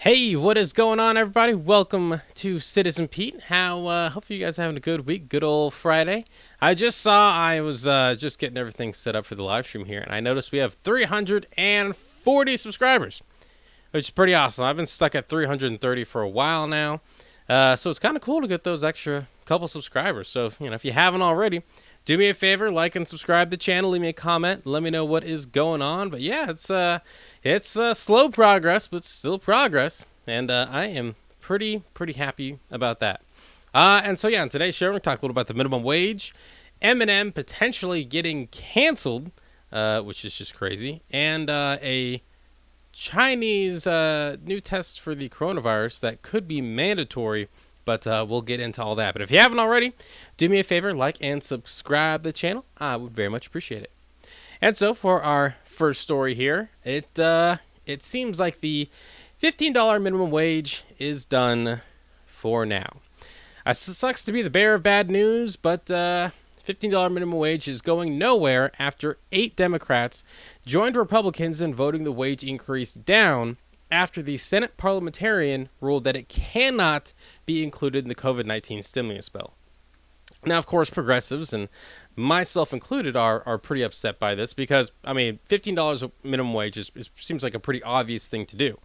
Hey, what is going on, everybody? Welcome to Citizen Pete. Hopefully you guys are having a good week, good old Friday. I was just getting everything set up for the live stream here, and I noticed we have 340 subscribers, which is pretty awesome. I've been stuck at 330 for a while now, so it's kind of cool to get those extra couple subscribers. So, if you haven't already, do me a favor, like and subscribe to the channel, leave me a comment, let me know what is going on. But yeah, it's slow progress, but still progress, and I am pretty happy about that. And so yeah, in today's show, we're going to talk a little about the minimum wage, Eminem potentially getting canceled, which is just crazy, and a Chinese new test for the coronavirus that could be mandatory, but we'll get into all that. But if you haven't already, do me a favor, like and subscribe to the channel. I would very much appreciate it. And so for our first story here, it seems like the $15 minimum wage is done for now. It sucks to be the bearer of bad news, but $15 minimum wage is going nowhere after 8 Democrats joined Republicans in voting the wage increase down after the Senate parliamentarian ruled that it cannot be included in the COVID-19 stimulus bill. Now, of course, progressives, and myself included, are pretty upset by this because, $15 minimum wage seems like a pretty obvious thing to do.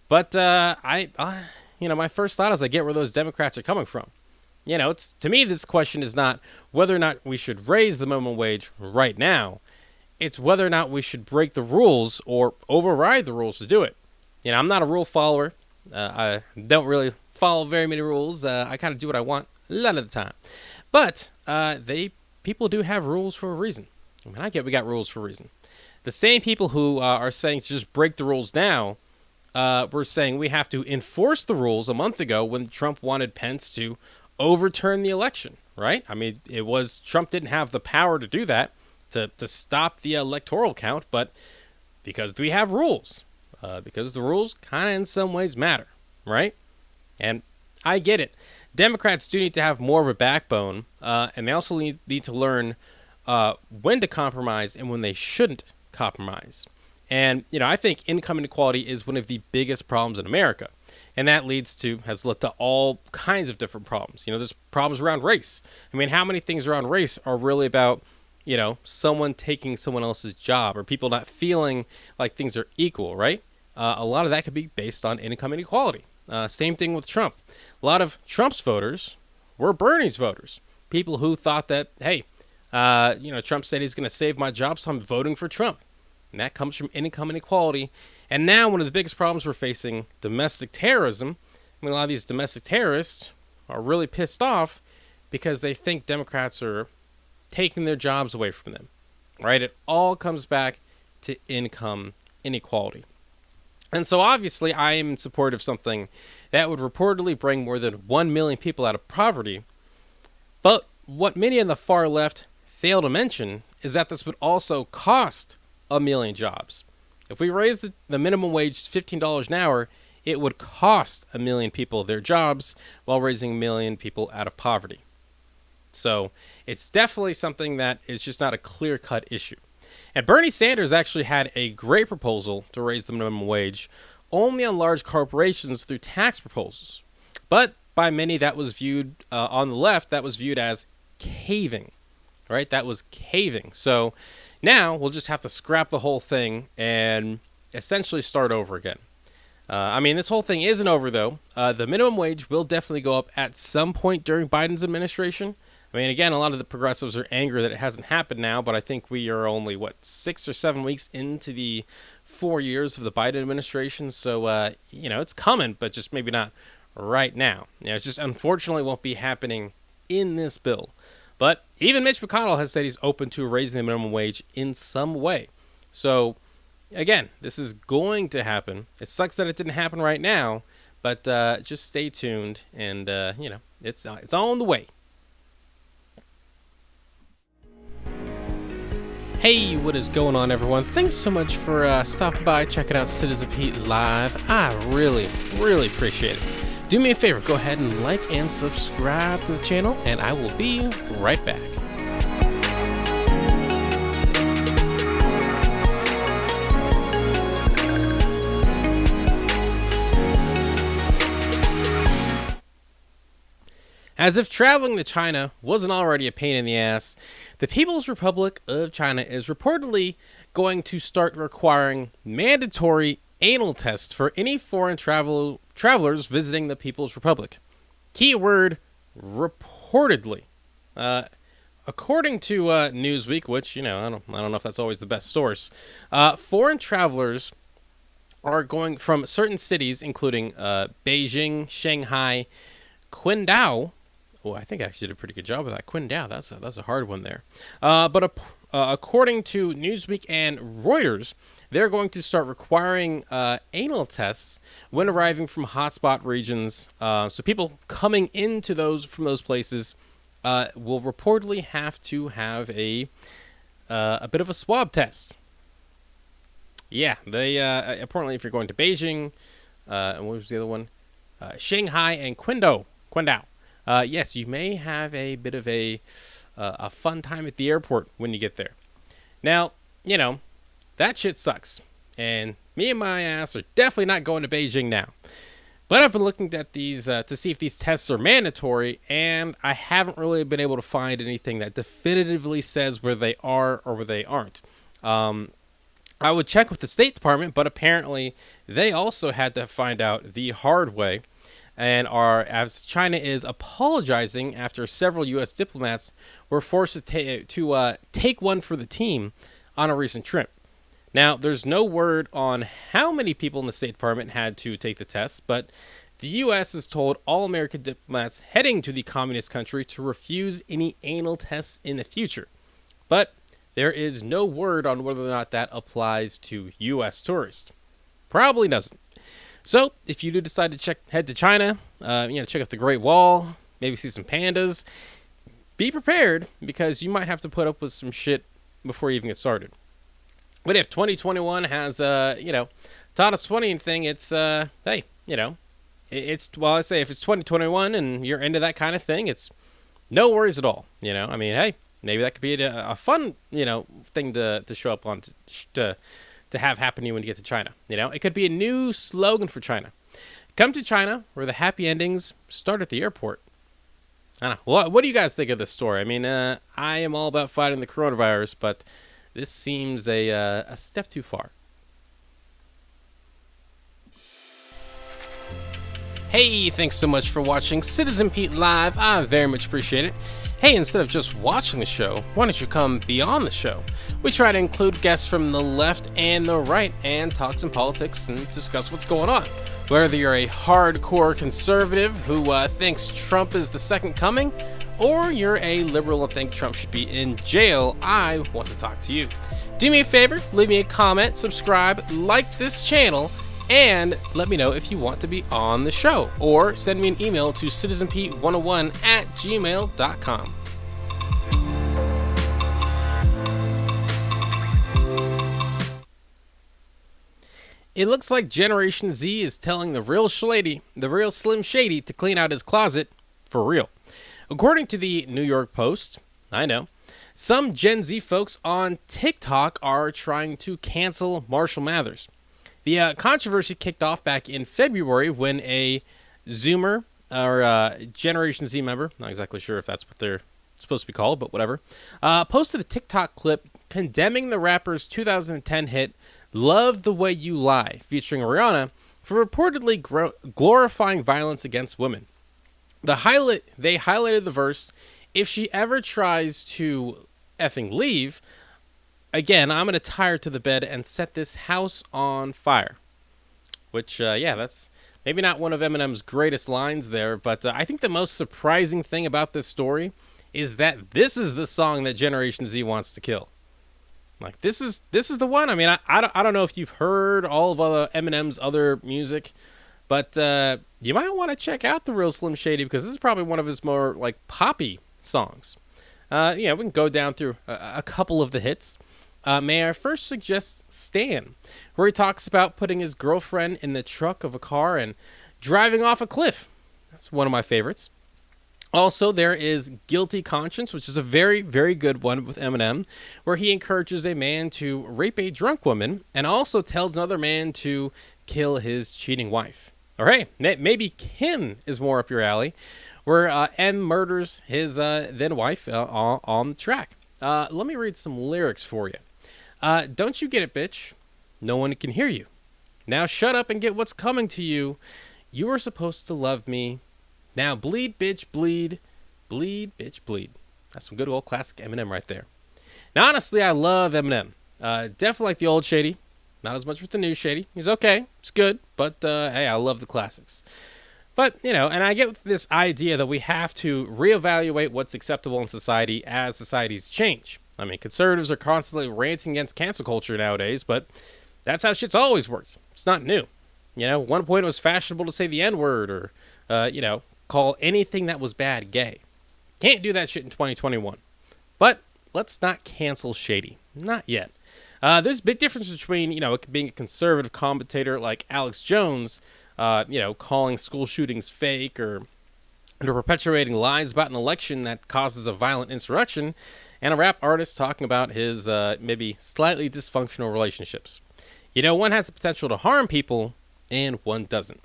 But my first thought is I get where those Democrats are coming from. To me, this question is not whether or not we should raise the minimum wage right now. It's whether or not we should break the rules or override the rules to do it. I'm not a rule follower. I don't really follow very many rules. I kind of do what I want a lot of the time. But people do have rules for a reason. I get we got rules for a reason. The same people who are saying to just break the rules now were saying we have to enforce the rules a month ago when Trump wanted Pence to overturn the election, right? Trump didn't have the power to do that, to stop the electoral count, but because we have rules. Because the rules kind of in some ways matter, right? And I get it. Democrats do need to have more of a backbone, and they also need to learn when to compromise and when they shouldn't compromise. And, I think income inequality is one of the biggest problems in America. And that has led to all kinds of different problems. There's problems around race. How many things around race are really about, someone taking someone else's job or people not feeling like things are equal, right? A lot of that could be based on income inequality. Same thing with Trump. A lot of Trump's voters were Bernie's voters. People who thought that, hey, Trump said he's going to save my job, so I'm voting for Trump. And that comes from income inequality. And now one of the biggest problems we're facing, domestic terrorism. A lot of these domestic terrorists are really pissed off because they think Democrats are taking their jobs away from them, right? It all comes back to income inequality. And so obviously I am in support of something that would reportedly bring more than 1 million people out of poverty. But what many on the far left fail to mention is that this would also cost 1 million jobs. If we raise the minimum wage to $15 an hour, it would cost 1 million people their jobs while raising 1 million people out of poverty. So it's definitely something that is just not a clear-cut issue. And Bernie Sanders actually had a great proposal to raise the minimum wage only on large corporations through tax proposals. But by many that was viewed, on the left, that was viewed as caving, right? That was caving. So now we'll just have to scrap the whole thing and essentially start over again. This whole thing isn't over, though. The minimum wage will definitely go up at some point during Biden's administration. Again, a lot of the progressives are angry that it hasn't happened now, but I think we are only, 6 or 7 weeks into the 4 years of the Biden administration. So, it's coming, but just maybe not right now. It just unfortunately won't be happening in this bill. But even Mitch McConnell has said he's open to raising the minimum wage in some way. So, again, this is going to happen. It sucks that it didn't happen right now, but just stay tuned, and, it's all on the way. Hey, what is going on, everyone? Thanks so much for stopping by, checking out Citizen Pete Live. I really appreciate it. Do me a favor, go ahead and like and subscribe to the channel, and I will be right back. As if traveling to China wasn't already a pain in the ass, the People's Republic of China is reportedly going to start requiring mandatory anal tests for any foreign travelers visiting the People's Republic. Keyword reportedly. According to Newsweek, which I don't know if that's always the best source, foreign travelers are going from certain cities, including Beijing, Shanghai, Qingdao. Oh, I think I actually did a pretty good job with that. Qingdao, that's a hard one there. But according to Newsweek and Reuters, they're going to start requiring anal tests when arriving from hotspot regions. So people coming into from those places will reportedly have to have a bit of a swab test. Yeah, they apparently if you're going to Beijing, and what was the other one? Shanghai and Qingdao. Yes, you may have a bit of a fun time at the airport when you get there. Now, that shit sucks. And me and my ass are definitely not going to Beijing now. But I've been looking at these to see if these tests are mandatory, and I haven't really been able to find anything that definitively says where they are or where they aren't. I would check with the State Department, but apparently they also had to find out the hard way, and as China is apologizing after several U.S. diplomats were forced to take one for the team on a recent trip. Now, there's no word on how many people in the State Department had to take the test, but the U.S. has told all American diplomats heading to the communist country to refuse any anal tests in the future. But there is no word on whether or not that applies to U.S. tourists. Probably doesn't. So, if you do decide to head to China, check out the Great Wall, maybe see some pandas, be prepared because you might have to put up with some shit before you even get started. But if 2021 has, taught us anything, it's, I say if it's 2021 and you're into that kind of thing, it's no worries at all. Hey, maybe that could be a fun, thing to show up on to have happen to you when you get to China. It could be a new slogan for China. Come to China where the happy endings start at the airport. I don't know. What do you guys think of this story? I am all about fighting the coronavirus, but this seems a step too far. Hey, thanks so much for watching Citizen Pete Live. I very much appreciate it. Hey, instead of just watching the show, why don't you come beyond the show? We try to include guests from the left and the right and talk some politics and discuss what's going on. Whether you're a hardcore conservative who thinks Trump is the second coming, or you're a liberal and think Trump should be in jail, I want to talk to you. Do me a favor, leave me a comment, subscribe, like this channel, and let me know if you want to be on the show, or send me an email to citizenpete101@gmail.com. It looks like Generation Z is telling the real Slim Shady to clean out his closet for real. According to the New York Post, I know, some Gen Z folks on TikTok are trying to cancel Marshall Mathers. The controversy kicked off back in February when a Zoomer, or Generation Z member, not exactly sure if that's what they're supposed to be called, but whatever, posted a TikTok clip condemning the rapper's 2010 hit Love the Way You Lie, featuring Rihanna, for reportedly glorifying violence against women. They highlighted the verse, "If she ever tries to effing leave, again, I'm going to tie her to the bed and set this house on fire." Which, that's maybe not one of Eminem's greatest lines there, but I think the most surprising thing about this story is that this is the song that Generation Z wants to kill. Like, this is the one. I don't know if you've heard all of Eminem's other music, but you might want to check out The Real Slim Shady, because this is probably one of his more, like, poppy songs. We can go down through a couple of the hits. May I first suggest Stan, where he talks about putting his girlfriend in the trunk of a car and driving off a cliff. That's one of my favorites. Also, there is Guilty Conscience, which is a very, very good one with Eminem, where he encourages a man to rape a drunk woman and also tells another man to kill his cheating wife. Or hey, maybe Kim is more up your alley, where M murders his then wife on the track. Let me read some lyrics for you. Don't you get it, bitch? No one can hear you. Now shut up and get what's coming to you. You were supposed to love me. Now bleed, bitch, bleed. Bleed, bitch, bleed. That's some good old classic Eminem right there. Now, honestly, I love Eminem. Definitely like the old Shady. Not as much with the new Shady. He's okay. It's good. But, hey, I love the classics. But, and I get this idea that we have to reevaluate what's acceptable in society as societies change. I mean, conservatives are constantly ranting against cancel culture nowadays, but that's how shit's always worked. It's not new. One point it was fashionable to say the N-word or, call anything that was bad gay. Can't do that shit in 2021. But let's not cancel Shady. Not yet. There's a big difference between, being a conservative commentator like Alex Jones, calling school shootings fake or perpetuating lies about an election that causes a violent insurrection, and a rap artist talking about his maybe slightly dysfunctional relationships. One has the potential to harm people, and one doesn't.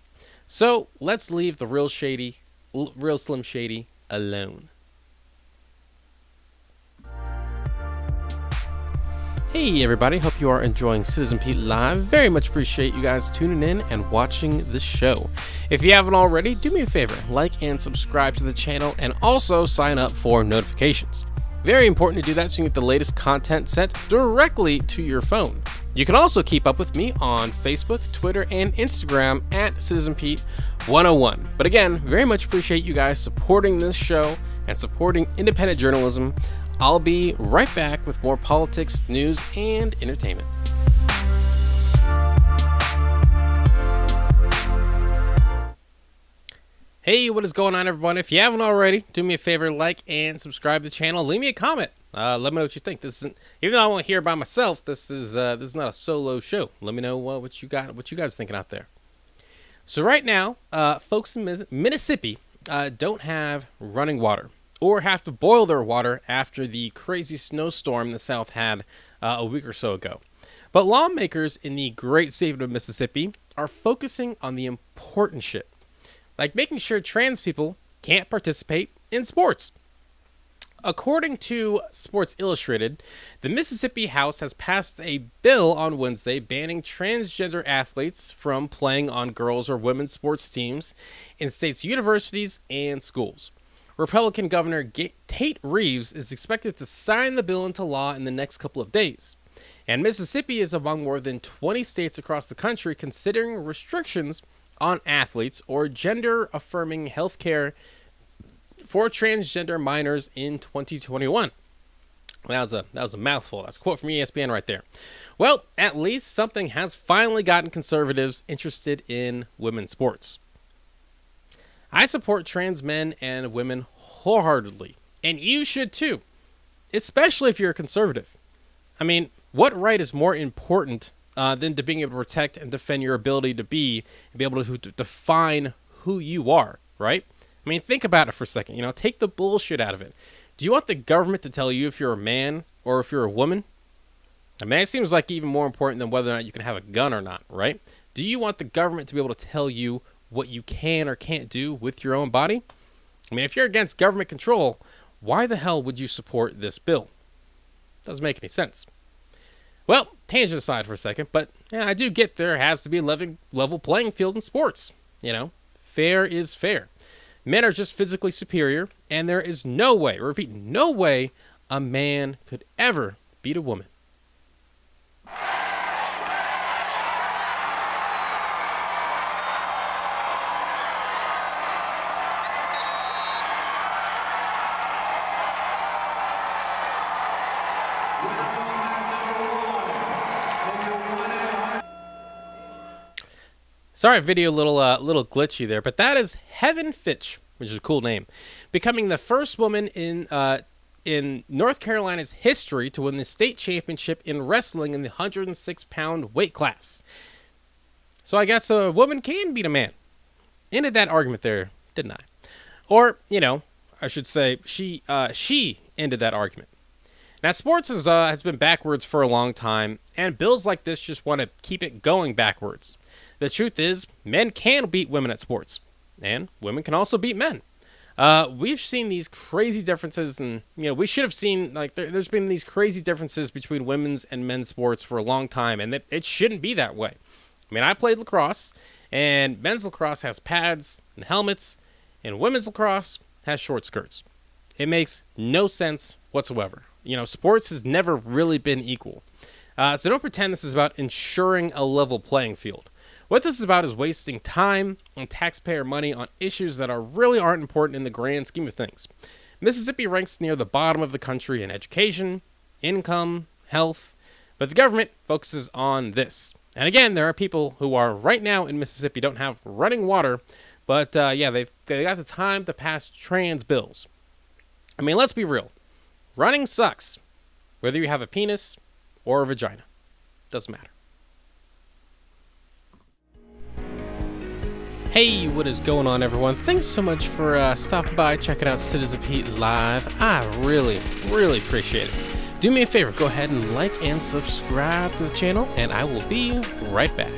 So let's leave the real Slim Shady alone. Hey everybody, hope you are enjoying Citizen Pete Live. Very much appreciate you guys tuning in and watching the show. If you haven't already, do me a favor, like and subscribe to the channel, and also sign up for notifications. Very important to do that so you get the latest content sent directly to your phone. You can also keep up with me on Facebook, Twitter, and Instagram at CitizenPete101. But again, very much appreciate you guys supporting this show and supporting independent journalism. I'll be right back with more politics, news, and entertainment. Hey, what is going on, everyone? If you haven't already, do me a favor, like and subscribe to the channel. Leave me a comment. Let me know what you think. This isn't, even though I won't hear by myself, this is not a solo show. Let me know what you guys are thinking out there. So right now, folks in Mississippi don't have running water, or have to boil their water after the crazy snowstorm the South had a week or so ago. But lawmakers in the great state of Mississippi are focusing on the important shit, like making sure trans people can't participate in sports. According to Sports Illustrated, the Mississippi House has passed a bill on Wednesday banning transgender athletes from playing on girls' or women's sports teams in states' universities and schools. Republican Governor Tate Reeves is expected to sign the bill into law in the next couple of days. And Mississippi is among more than 20 states across the country considering restrictions on athletes or gender-affirming health care for transgender minors in 2021. That was a mouthful. That's a quote from ESPN right there. Well, at least something has finally gotten conservatives interested in women's sports. I support trans men and women wholeheartedly, and you should too, especially if you're a conservative. I mean, what right is more important than to being able to protect and defend your ability to be able to define who you are, right? I mean, think about it for a second. Take the bullshit out of it. Do you want the government to tell you if you're a man or if you're a woman? I mean, it seems like even more important than whether or not you can have a gun or not, right? Do you want the government to be able to tell you what you can or can't do with your own body? I mean, if you're against government control, why the hell would you support this bill? Doesn't make any sense. Well, tangent aside for a second, but I do get there has to be a level playing field in sports. Fair is fair. Men are just physically superior, and there is no way, repeat, no way a man could ever beat a woman. Sorry, video a little glitchy there, but that is Heaven Fitch, which is a cool name, becoming the first woman in North Carolina's history to win the state championship in wrestling in the 106-pound weight class. So I guess a woman can beat a man. Ended that argument there, didn't I? Or I should say she ended that argument. Now, sports has been backwards for a long time, and bills like this just want to keep it going backwards. The truth is, men can beat women at sports, and women can also beat men. We've seen these crazy differences, and we should have seen like there's been these crazy differences between women's and men's sports for a long time, and it shouldn't be that way. I mean, I played lacrosse, and men's lacrosse has pads and helmets, and women's lacrosse has short skirts. It makes no sense whatsoever. Sports has never really been equal. So don't pretend this is about ensuring a level playing field. What this is about is wasting time and taxpayer money on issues that really aren't important in the grand scheme of things. Mississippi ranks near the bottom of the country in education, income, health, but the government focuses on this. And again, there are people who are right now in Mississippi don't have running water, but they got the time to pass trans bills. I mean, let's be real. Running sucks, whether you have a penis or a vagina. Doesn't matter. Hey, what is going on, everyone? Thanks so much for stopping by, checking out Citizen Pete Live. I really, really appreciate it. Do me a favor, go ahead and like and subscribe to the channel, and I will be right back.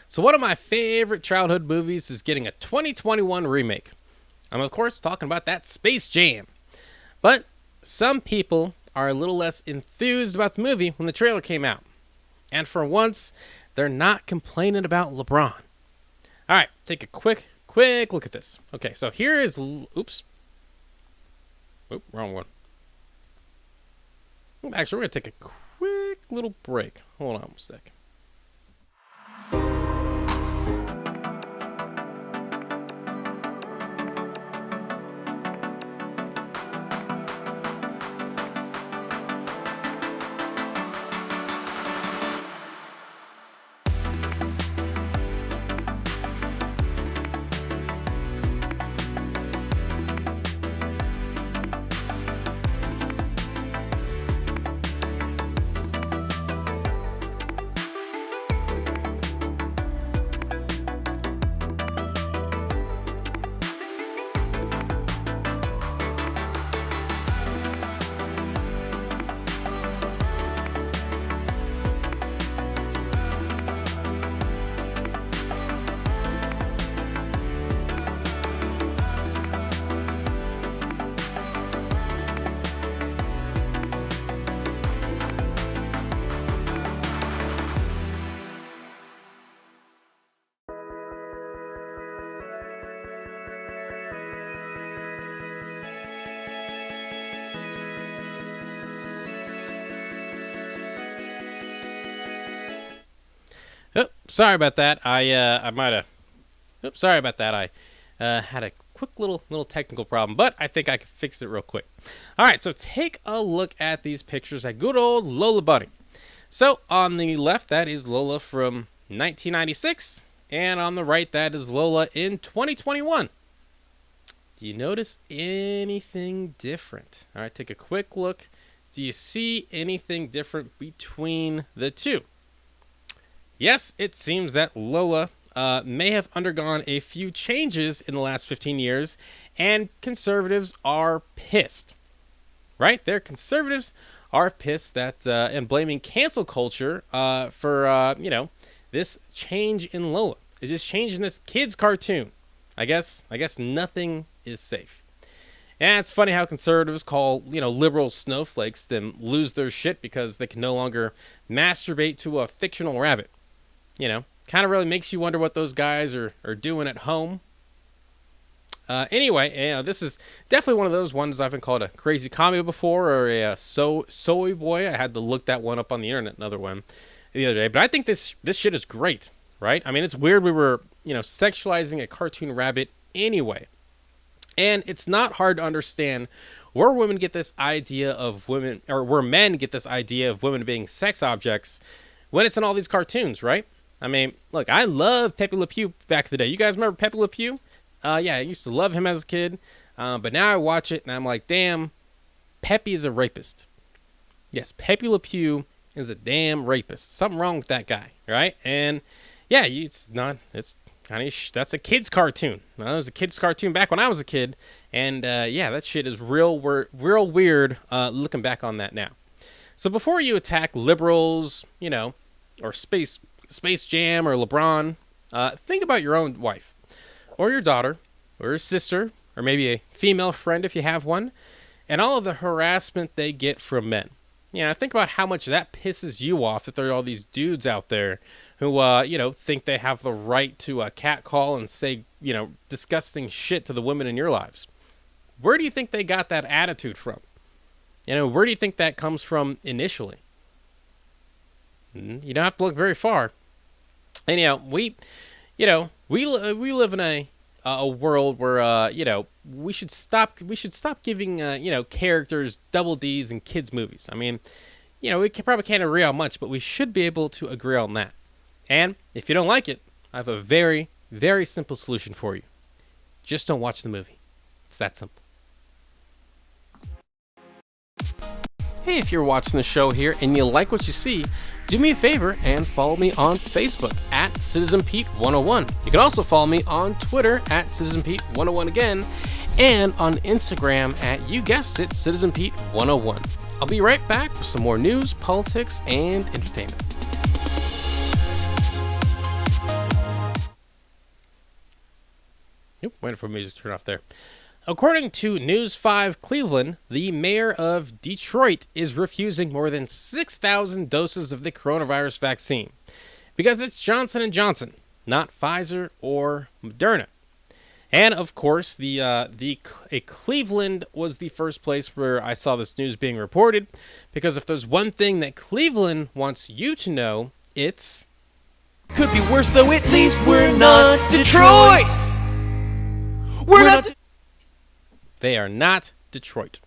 So one of my favorite childhood movies is getting a 2021 remake. I'm, of course, talking about that Space Jam. But some people are a little less enthused about the movie when the trailer came out. And for once, they're not complaining about LeBron. All right, take a quick look at this. Okay, so here is... Oops. Oop, wrong one. Actually, we're going to take a quick little break. Hold on a sec. Oh, sorry about that. I might have. Oops, sorry about that. I had a quick little technical problem, but I think I can fix it real quick. All right, so take a look at these pictures at good old Lola Bunny. So on the left, that is Lola from 1996, and on the right, that is Lola in 2021. Do you notice anything different? All right, take a quick look. Do you see anything different between the two? Yes, it seems that Lola may have undergone a few changes in the last 15 years, and conservatives are pissed. Right? Conservatives are pissed that and blaming cancel culture for this change in Lola. It's just changing this kid's cartoon. I guess nothing is safe. And it's funny how conservatives call liberal snowflakes then lose their shit because they can no longer masturbate to a fictional rabbit. Kind of really makes you wonder what those guys are doing at home. Anyway, this is definitely one of those ones I've been called a crazy commie before, or a soy boy. I had to look that one up on the internet, another one, the other day. But I think this shit is great, right? I mean, it's weird we were, sexualizing a cartoon rabbit anyway. And it's not hard to understand where women get this idea of women, or where men get this idea of women being sex objects when it's in all these cartoons, right? I mean, look, I love Pepe Le Pew back in the day. You guys remember Pepe Le Pew? Yeah, I used to love him as a kid. But now I watch it and I'm like, damn, Pepe is a rapist. Yes, Pepe Le Pew is a damn rapist. Something wrong with that guy, right? And yeah, that's a kid's cartoon. Well, it was a kid's cartoon back when I was a kid. And yeah, that shit is real weird looking back on that now. So before you attack liberals, or Space Jam or LeBron, think about your own wife, or your daughter, or your sister, or maybe a female friend if you have one, and all of the harassment they get from men. Think about how much that pisses you off that there are all these dudes out there who, think they have the right to catcall and say, disgusting shit to the women in your lives. Where do you think they got that attitude from? Where do you think that comes from initially? You don't have to look very far. Anyhow, we live in a world where we should stop giving characters double D's in kids movies. I mean, we probably can't agree on much, but we should be able to agree on that. And if you don't like it, I have a very, very simple solution for you. Just don't watch the movie. It's that simple. Hey, if you're watching the show here and you like what you see, do me a favor and follow me on Facebook at CitizenPete101. You can also follow me on Twitter at CitizenPete101 again, and on Instagram at, you guessed it, CitizenPete101. I'll be right back with some more news, politics, and entertainment. Waiting for music to turn off there. According to News 5 Cleveland, the mayor of Detroit is refusing more than 6,000 doses of the coronavirus vaccine because it's Johnson & Johnson, not Pfizer or Moderna. And of course, Cleveland was the first place where I saw this news being reported, because if there's one thing that Cleveland wants you to know, it's could be worse, though at least we're not Detroit. We're not. They are not Detroit.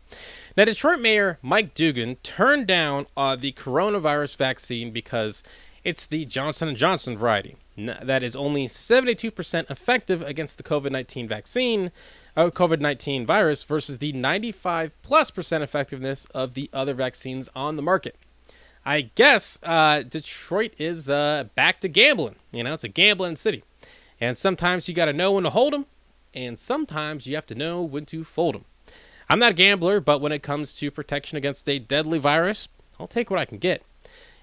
Now, Detroit Mayor Mike Dugan turned down the coronavirus vaccine because it's the Johnson & Johnson variety. That is only 72% effective against the COVID-19 virus versus the 95+% effectiveness of the other vaccines on the market. I guess Detroit is back to gambling. It's a gambling city. And sometimes you got to know when to hold them, and sometimes you have to know when to fold them. I'm not a gambler, but when it comes to protection against a deadly virus, I'll take what I can get.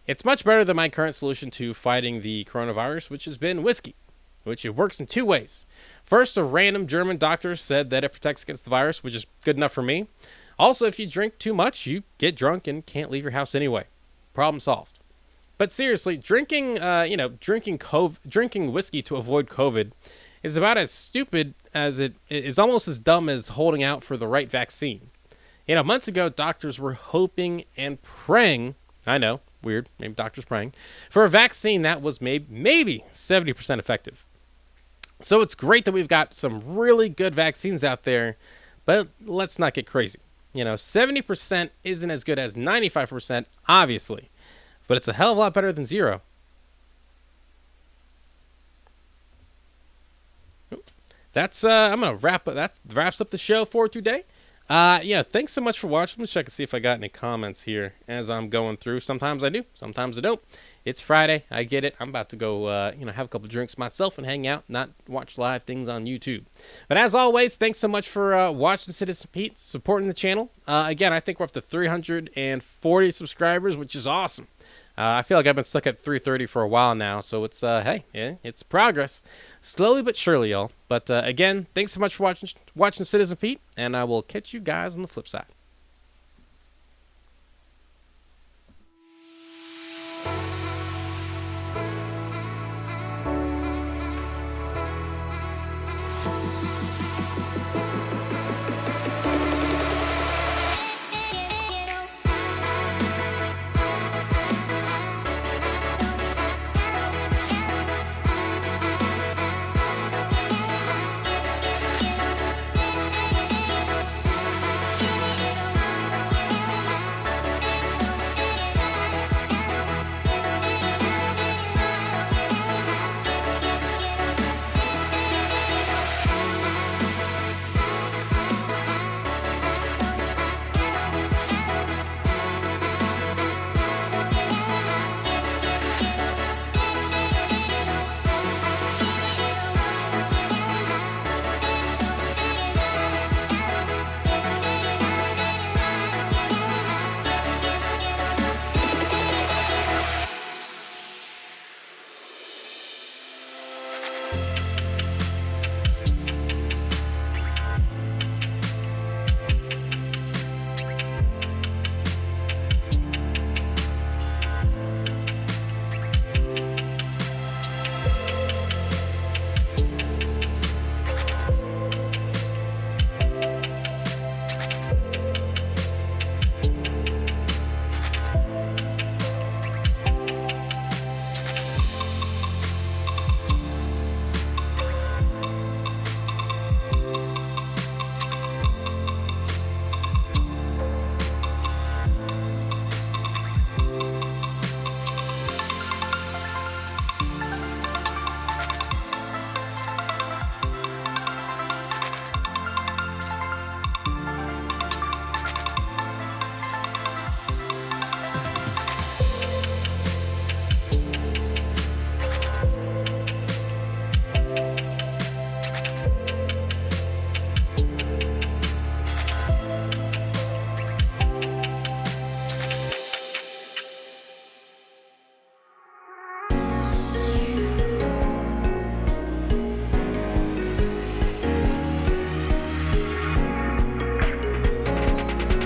It's much better than my current solution to fighting the coronavirus, which has been whiskey, which it works in two ways. First, a random German doctor said that it protects against the virus, which is good enough for me. Also, if you drink too much, you get drunk and can't leave your house anyway. Problem solved. But seriously, drinking whiskey to avoid COVID is about as stupid as it is, almost as dumb as holding out for the right vaccine. Months ago, doctors were hoping and praying, I know, weird, maybe doctors praying, for a vaccine that was maybe 70% effective. So it's great that we've got some really good vaccines out there, but let's not get crazy. 70% isn't as good as 95%, obviously, but it's a hell of a lot better than zero. That's I'm gonna wrap up. That wraps up the show for today. Thanks so much for watching. Let's check and see if I got any comments here as I'm going through. Sometimes I do, sometimes I don't. It's Friday, I get it. I'm about to go, have a couple drinks myself and hang out, not watch live things on YouTube. But as always, thanks so much for watching Citizen Pete, supporting the channel. Again, I think we're up to 340 subscribers, which is awesome. I feel like I've been stuck at 330 for a while now, so it's, it's progress. Slowly but surely, y'all. But again, thanks so much for watching Citizen Pete, and I will catch you guys on the flip side.